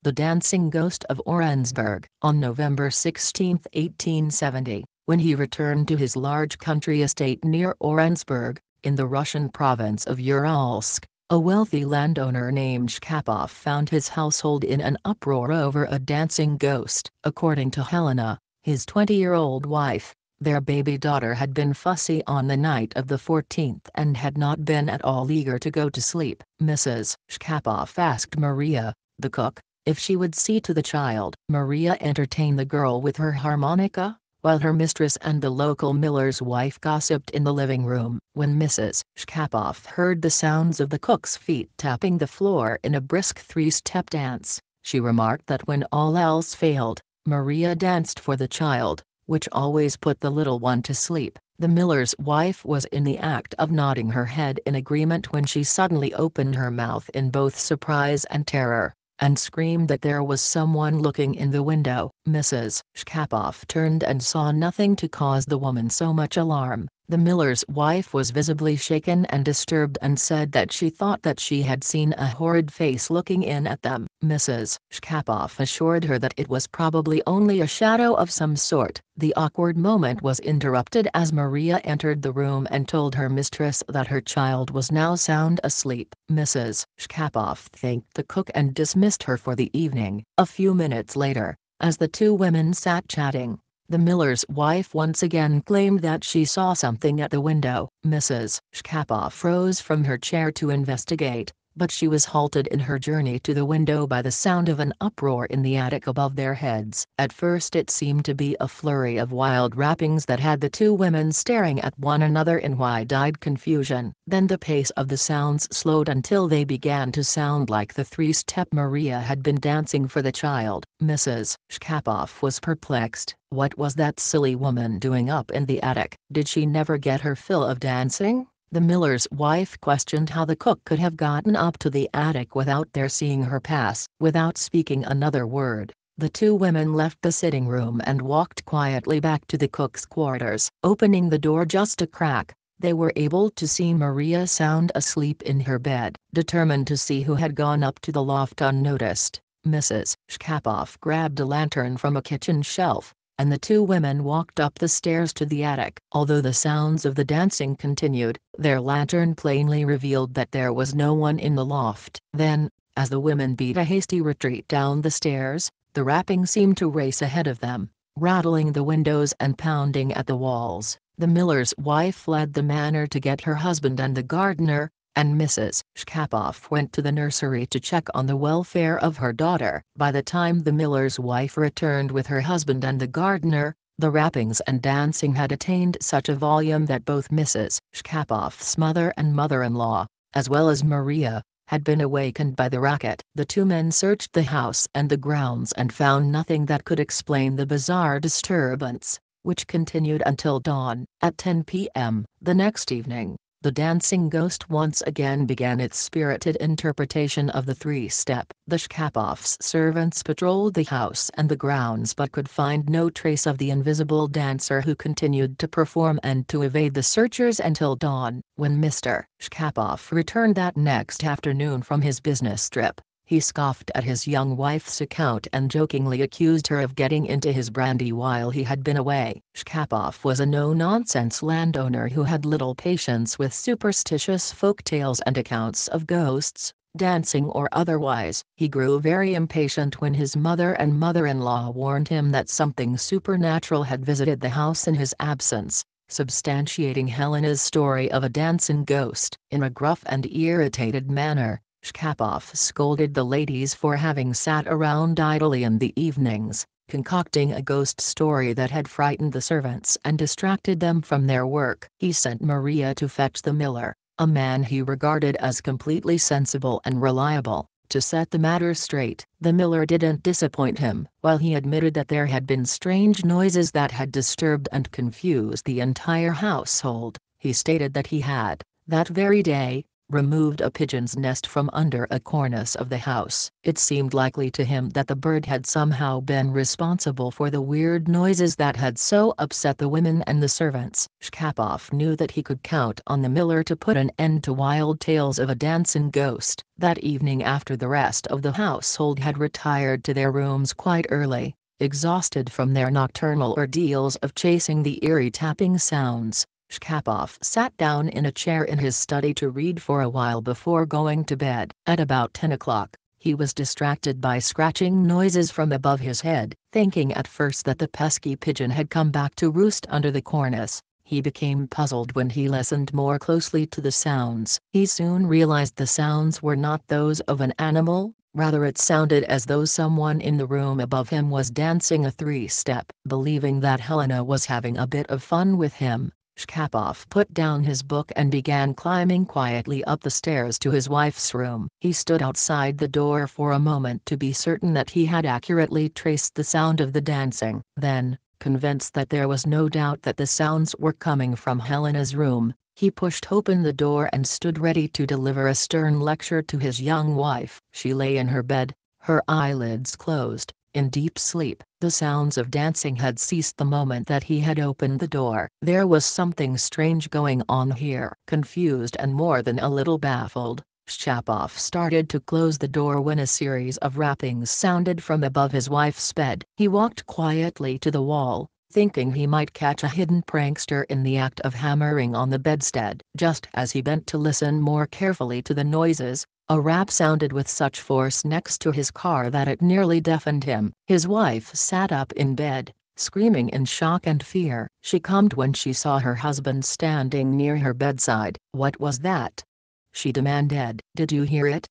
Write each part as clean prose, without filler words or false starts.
The Dancing Ghost of Orensburg. On November 16, 1870, when he returned to his large country estate near Orensburg, in the Russian province of Uralsk, a wealthy landowner named Shchapoff found his household in an uproar over a dancing ghost. According to Helena, his 20-year-old wife, their baby daughter had been fussy on the night of the 14th and had not been at all eager to go to sleep. Mrs. Shchapoff asked Maria, the cook, if she would see to the child. Maria entertained the girl with her harmonica, while her mistress and the local miller's wife gossiped in the living room. When Mrs. Shchapoff heard the sounds of the cook's feet tapping the floor in a brisk three-step dance, she remarked that when all else failed, Maria danced for the child, which always put the little one to sleep. The miller's wife was in the act of nodding her head in agreement when she suddenly opened her mouth in both surprise and terror, and screamed that there was someone looking in the window. Mrs. Shchapoff turned and saw nothing to cause the woman so much alarm. The miller's wife was visibly shaken and disturbed and said that she thought that she had seen a horrid face looking in at them. Mrs. Shchapoff assured her that it was probably only a shadow of some sort. The awkward moment was interrupted as Maria entered the room and told her mistress that her child was now sound asleep. Mrs. Shchapoff thanked the cook and dismissed her for the evening. A few minutes later, as the two women sat chatting, the miller's wife once again claimed that she saw something at the window. Mrs. Shchapoff rose from her chair to investigate, but she was halted in her journey to the window by the sound of an uproar in the attic above their heads. At first it seemed to be a flurry of wild rappings that had the two women staring at one another in wide-eyed confusion. Then the pace of the sounds slowed until they began to sound like the three-step Maria had been dancing for the child. Mrs. Shchapoff was perplexed. What was that silly woman doing up in the attic? Did she never get her fill of dancing? The miller's wife questioned how the cook could have gotten up to the attic without their seeing her pass. Without speaking another word, the two women left the sitting room and walked quietly back to the cook's quarters. Opening the door just a crack, they were able to see Maria sound asleep in her bed. Determined to see who had gone up to the loft unnoticed, Mrs. Shchapoff grabbed a lantern from a kitchen shelf, and the two women walked up the stairs to the attic. Although the sounds of the dancing continued, their lantern plainly revealed that there was no one in the loft. Then, as the women beat a hasty retreat down the stairs, the rapping seemed to race ahead of them, rattling the windows and pounding at the walls. The miller's wife fled the manor to get her husband and the gardener, and Mrs. Shchapoff went to the nursery to check on the welfare of her daughter. By the time the miller's wife returned with her husband and the gardener, the rappings and dancing had attained such a volume that both Mrs. Shchapoff's mother and mother-in-law, as well as Maria, had been awakened by the racket. The two men searched the house and the grounds and found nothing that could explain the bizarre disturbance, which continued until dawn. At 10 p.m. the next evening, the dancing ghost once again began its spirited interpretation of the three-step. The Shchapoff's servants patrolled the house and the grounds but could find no trace of the invisible dancer, who continued to perform and to evade the searchers until dawn. When Mr. Shchapoff returned that next afternoon from his business trip, he scoffed at his young wife's account and jokingly accused her of getting into his brandy while he had been away. Shchapoff was a no-nonsense landowner who had little patience with superstitious folk tales and accounts of ghosts, dancing or otherwise. He grew very impatient when his mother and mother-in-law warned him that something supernatural had visited the house in his absence, substantiating Helena's story of a dancing ghost. In a gruff and irritated manner, Shchapoff scolded the ladies for having sat around idly in the evenings, concocting a ghost story that had frightened the servants and distracted them from their work. He sent Maria to fetch the miller, a man he regarded as completely sensible and reliable, to set the matter straight. The miller didn't disappoint him. While he admitted that there had been strange noises that had disturbed and confused the entire household, he stated that he had, that very day, removed a pigeon's nest from under a cornice of the house. It seemed likely to him that the bird had somehow been responsible for the weird noises that had so upset the women and the servants. Shchapoff knew that he could count on the miller to put an end to wild tales of a dancing ghost. That evening, after the rest of the household had retired to their rooms quite early, exhausted from their nocturnal ordeals of chasing the eerie tapping sounds, Shchapoff sat down in a chair in his study to read for a while before going to bed. At about 10 o'clock, he was distracted by scratching noises from above his head. Thinking at first that the pesky pigeon had come back to roost under the cornice, he became puzzled when he listened more closely to the sounds. He soon realized the sounds were not those of an animal, rather it sounded as though someone in the room above him was dancing a three-step. Believing that Helena was having a bit of fun with him, Shchapoff put down his book and began climbing quietly up the stairs to his wife's room. He stood outside the door for a moment to be certain that he had accurately traced the sound of the dancing. Then, convinced that there was no doubt that the sounds were coming from Helena's room, he pushed open the door and stood ready to deliver a stern lecture to his young wife. She lay in her bed, her eyelids closed, in deep sleep. The sounds of dancing had ceased the moment that he had opened the door. There was something strange going on here. Confused and more than a little baffled, Shchapoff started to close the door when a series of rappings sounded from above his wife's bed. He walked quietly to the wall, thinking he might catch a hidden prankster in the act of hammering on the bedstead. Just as he bent to listen more carefully to the noises, a rap sounded with such force next to his car that it nearly deafened him. His wife sat up in bed, screaming in shock and fear. She calmed when she saw her husband standing near her bedside. "What was that?" she demanded. "Did you hear it?"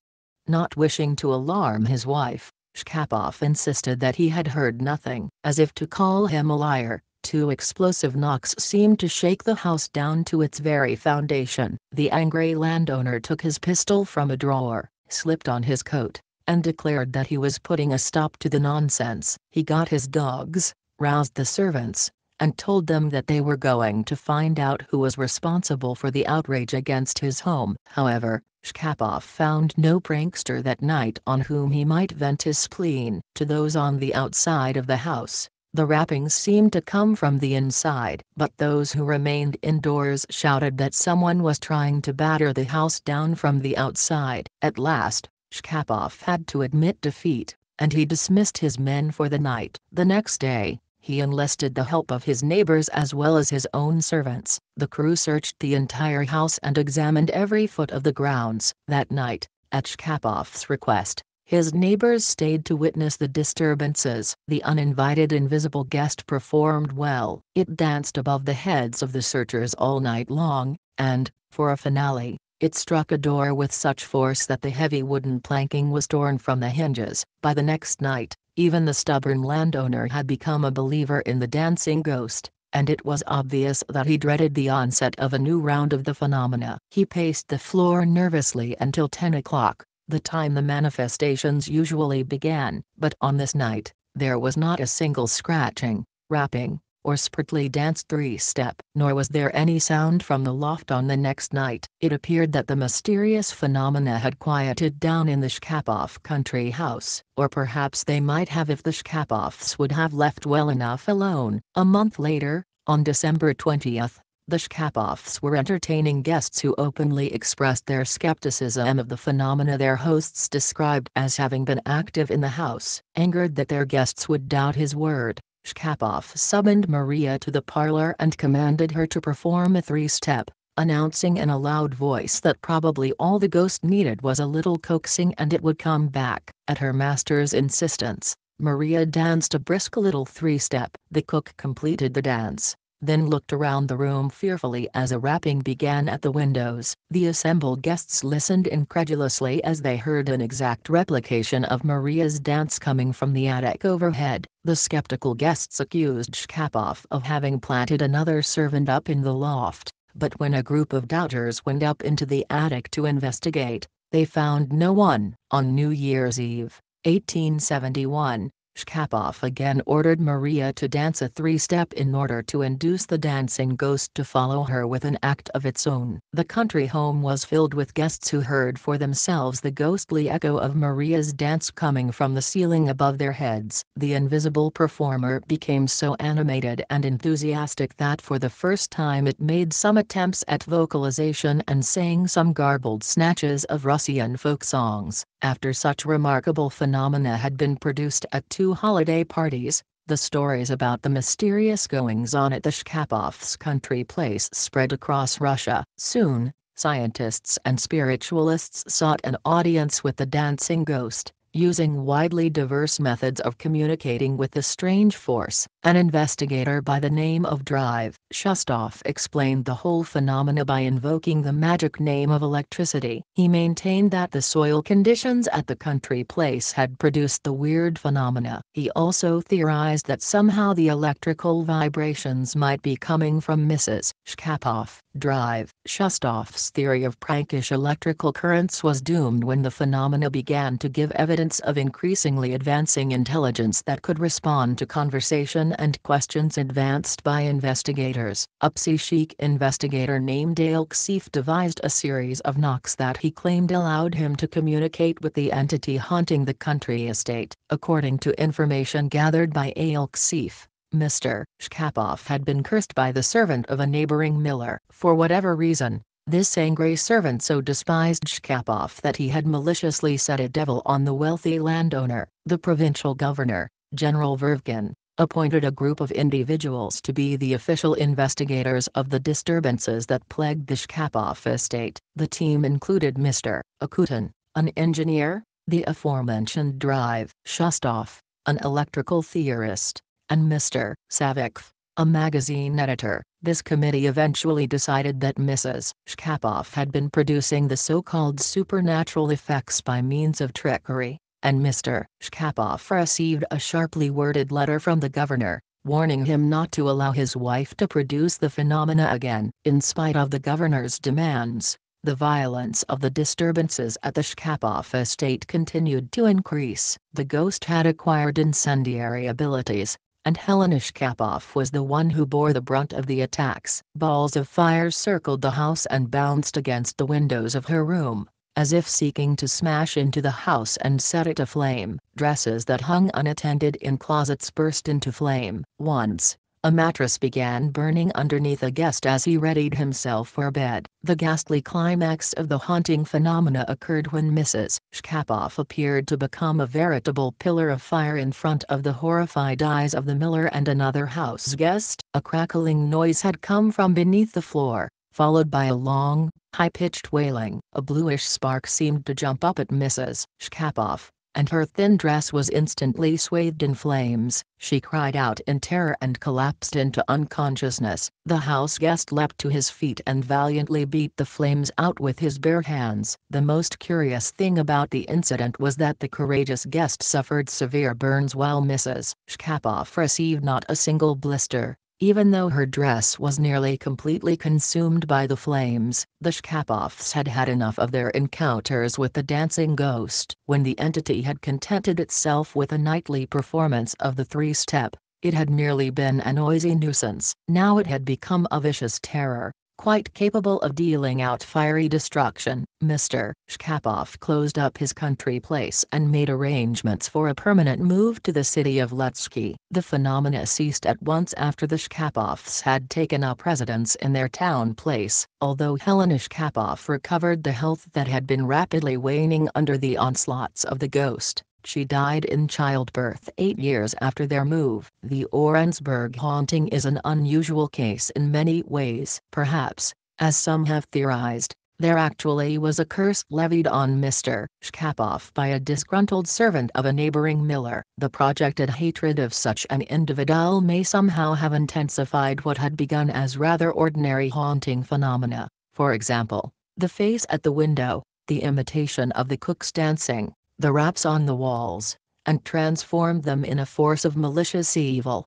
Not wishing to alarm his wife, Shchapoff insisted that he had heard nothing. As if to call him a liar, two explosive knocks seemed to shake the house down to its very foundation. The angry landowner took his pistol from a drawer, slipped on his coat, and declared that he was putting a stop to the nonsense. He got his dogs, roused the servants, and told them that they were going to find out who was responsible for the outrage against his home. However, Shchapoff found no prankster that night on whom he might vent his spleen. To those on the outside of the house, the rappings seemed to come from the inside. But those who remained indoors shouted that someone was trying to batter the house down from the outside. At last, Shchapoff had to admit defeat, and he dismissed his men for the night. The next day, he enlisted the help of his neighbors as well as his own servants. The crew searched the entire house and examined every foot of the grounds. That night, at Shchapoff's request, his neighbors stayed to witness the disturbances. The uninvited invisible guest performed well. It danced above the heads of the searchers all night long, and, for a finale, it struck a door with such force that the heavy wooden planking was torn from the hinges. By the next night, even the stubborn landowner had become a believer in the dancing ghost, and it was obvious that he dreaded the onset of a new round of the phenomena. He paced the floor nervously until 10 o'clock, the time the manifestations usually began. But on this night, there was not a single scratching, rapping, or sprightly dance three-step. Nor was there any sound from the loft on the next night. It appeared that the mysterious phenomena had quieted down in the Shchapoff country house. Or perhaps they might have if the Shchapoffs would have left well enough alone. A month later, on December 20th, the Shchapoffs were entertaining guests who openly expressed their skepticism of the phenomena their hosts described as having been active in the house. Angered that their guests would doubt his word, Shchapoff summoned Maria to the parlor and commanded her to perform a three-step, announcing in a loud voice that probably all the ghost needed was a little coaxing and it would come back. At her master's insistence, Maria danced a brisk little three-step. The cook completed the dance, then looked around the room fearfully as a rapping began at the windows. The assembled guests listened incredulously as they heard an exact replication of Maria's dance coming from the attic overhead. The skeptical guests accused Shchapoff of having planted another servant up in the loft, but when a group of doubters went up into the attic to investigate, they found no one. On New Year's Eve, 1871, Shchapoff again ordered Maria to dance a three-step in order to induce the dancing ghost to follow her with an act of its own. The country home was filled with guests who heard for themselves the ghostly echo of Maria's dance coming from the ceiling above their heads. The invisible performer became so animated and enthusiastic that for the first time it made some attempts at vocalization and sang some garbled snatches of Russian folk songs. After such remarkable phenomena had been produced at 2 holiday parties, the stories about the mysterious goings-on at the Shchapoff's country place spread across Russia. Soon, scientists and spiritualists sought an audience with the dancing ghost, using widely diverse methods of communicating with the strange force. An investigator by the name of Shchapoff explained the whole phenomena by invoking the magic name of electricity. He maintained that the soil conditions at the country place had produced the weird phenomena. He also theorized that somehow the electrical vibrations might be coming from Mrs. Shchapoff. Shchapoff's theory of prankish electrical currents was doomed when the phenomena began to give evidence of increasingly advancing intelligence that could respond to conversation and questions advanced by investigators. A psychic investigator named Uralsk devised a series of knocks that he claimed allowed him to communicate with the entity haunting the country estate. According to information gathered by Uralsk, Mr. Shchapoff had been cursed by the servant of a neighboring miller. For whatever reason, this angry servant so despised Shchapoff that he had maliciously set a devil on the wealthy landowner. The provincial governor, General Vervkin, appointed a group of individuals to be the official investigators of the disturbances that plagued the Shchapoff estate. The team included Mr. Akutin, an engineer, the aforementioned Shchapoff, an electrical theorist, and Mr. Savik, a magazine editor. This committee eventually decided that Mrs. Shchapoff had been producing the so-called supernatural effects by means of trickery, and Mr. Shchapoff received a sharply worded letter from the governor, warning him not to allow his wife to produce the phenomena again. In spite of the governor's demands, the violence of the disturbances at the Shchapoff estate continued to increase. The ghost had acquired incendiary abilities, and Helena Shchapoff was the one who bore the brunt of the attacks. Balls of fire circled the house and bounced against the windows of her room, as if seeking to smash into the house and set it aflame. Dresses that hung unattended in closets burst into flame. Once, a mattress began burning underneath a guest as he readied himself for bed. The ghastly climax of the haunting phenomena occurred when Mrs. Shchapoff appeared to become a veritable pillar of fire in front of the horrified eyes of the miller and another house guest. A crackling noise had come from beneath the floor, followed by a long, high-pitched wailing. A bluish spark seemed to jump up at Mrs. Shchapoff, and her thin dress was instantly swathed in flames. She cried out in terror and collapsed into unconsciousness. The house guest leapt to his feet and valiantly beat the flames out with his bare hands. The most curious thing about the incident was that the courageous guest suffered severe burns while Mrs. Shchapoff received not a single blister, even though her dress was nearly completely consumed by the flames. The Shchapoffs had had enough of their encounters with the dancing ghost. When the entity had contented itself with a nightly performance of the three-step, it had merely been a noisy nuisance. Now it had become a vicious terror, quite capable of dealing out fiery destruction. Mr. Shchapoff closed up his country place and made arrangements for a permanent move to the city of Lutsk. The phenomena ceased at once after the Shchapoffs had taken up residence in their town place. Although Helena Shchapoff recovered the health that had been rapidly waning under the onslaughts of the ghost, she died in childbirth 8 years after their move. The Orensburg haunting is an unusual case in many ways. Perhaps, as some have theorized, there actually was a curse levied on Mr. Shchapoff by a disgruntled servant of a neighboring miller. The projected hatred of such an individual may somehow have intensified what had begun as rather ordinary haunting phenomena. For example, the face at the window, the imitation of the cooks dancing, the raps on the walls, and transformed them in a force of malicious evil.